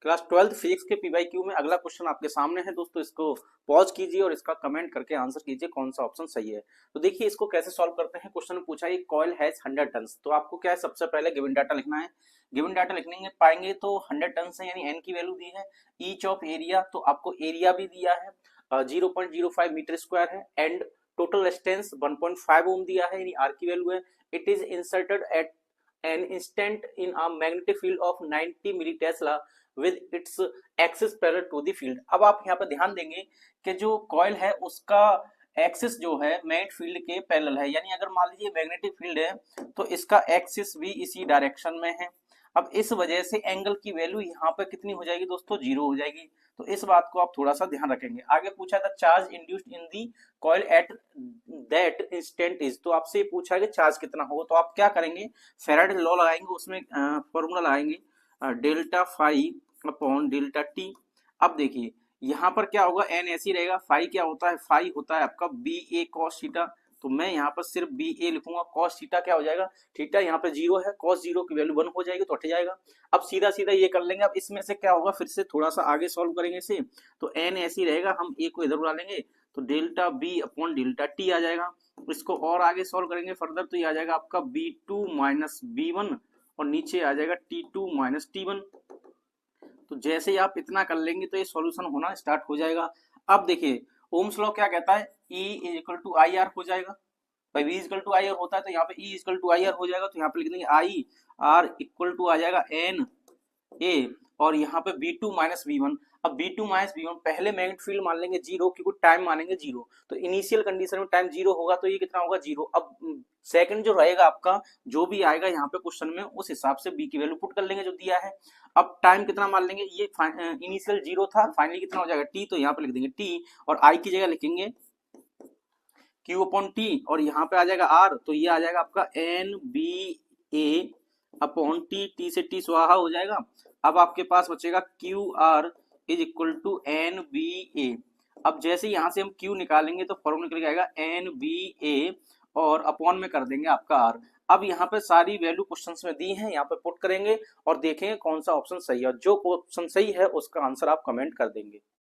Class 12th physics के PYQ में अगला क्वेश्चन आपके सामने है दोस्तों। इसको पॉज कीजिए और इसका कमेंट करके आंसर कीजिए कौन सा ऑप्शन सही है। तो देखिए इसको कैसे सॉल्व करते हैं। क्वेश्चन में पूछा है कॉइल हैज 100 टन। तो आपको क्या है, सबसे पहले गिवन डाटा लिखना है। गिवन डाटा लिखने में पाएंगे तो 100 टन है, यानी एन की वैल्यू दी है। ईच ऑफ एरिया, तो आपको एरिया भी दिया है 0.05 मीटर स्क्वायर है। एंड टोटल रेजिस्टेंस 1.5 ओम दिया है, यानी आर की वैल्यू है। It is inserted at an instant in a magnetic field of 90 milli tesla with its axis parallel to the field। अब आप यहाँ पर ध्यान देंगे कि जो कॉइल है उसका एक्सिस जो है मैग्नेटिक फील्ड के पैरेलल है, यानी अगर मान लीजिए मैग्नेटिक फील्ड है तो इसका एक्सिस भी इसी डायरेक्शन में है। अब इस वजह से एंगल की वैल्यू यहाँ पे कितनी हो जाएगी दोस्तों, 0 हो जाएगी। तो इस बात को आप थोड़ा सा ध्यान रखेंगे। आगे पूछा था charge induced in the coil at that instant is. तो आपसे पूछा है कि चार्ज कितना होगा, तो आप क्या करेंगे, फेराडे लॉ लगाएंगे, उसमें फॉर्मूला लगाएंगे delta phi upon delta T. अब देखिए यहाँ पर क्या होगा, एन ऐसी रहेगा, फाई क्या होता है, फाई होता है आपका बी ए कॉस थीटा। तो मैं यहाँ पर सिर्फ बी ए लिखूंगा, कॉस थीटा क्या हो जाएगा, थीटा यहाँ पे 0 है, कॉस 0 की वैल्यू 1 हो जाएगी तो हट जाएगा। अब सीधा सीधा ये कर लेंगे। अब इसमें से क्या होगा, फिर से थोड़ा सा आगे सॉल्व करेंगे इसे। तो एन ऐसी रहेगा, हम ए को इधर उड़ा लेंगे तो delta B upon delta T आ जाएगा। इसको और आगे सॉल्व करेंगे फर्दर तो ये आ जाएगा आपका B two minus B one और नीचे आ जाएगा T two minus T one. तो जैसे ही आप इतना कर लेंगे तो ये सॉल्यूशन होना स्टार्ट हो जाएगा। अब देखिए ओम्स लॉ क्या कहता है, E is equal to I R हो जाएगा। भाई V equal to I R होता है तो यहाँ पे E equal to I R हो जाएगा। तो यहाँ पे लिख देंगे आई आर इक्वल टू आ जाएगा एन ए और यहाँ पे B2 माइनस B1। अब B2 माइनस B1 पहले मैग्नेटिक फील्ड मान लेंगे 0 क्योंकि टाइम मानेंगे 0। तो इनिशियल कंडीशन में टाइम 0 होगा तो ये कितना होगा, 0। अब सेकंड जो रहेगा आपका, जो भी आएगा यहाँ पे क्वेश्चन में उस हिसाब से B की वैल्यू पुट कर लेंगे जो दिया है। अब टाइम कितना मान लेंगे, ये इनिशियल 0 था, फाइनली कितना हो जाएगा T। तो यहाँ पे लिख देंगे T और I की जगह लिखेंगे Q अपॉन T और यहाँ पे आ जाएगा R। तो ये आ जाएगा आपका NBA अपॉन T, T से T स्वाहा हो जाएगा। अब आपके पास बचेगा Q R is equal to N B A. अब जैसे यहाँ से हम Q निकालेंगे तो फॉर्मूला निकल जाएगा एन बी ए और अपॉन में कर देंगे आपका R। अब यहाँ पे सारी वैल्यू क्वेश्चंस में दी हैं, यहाँ पे पुट करेंगे और देखेंगे कौन सा ऑप्शन सही है। जो ऑप्शन सही है उसका आंसर आप कमेंट कर देंगे।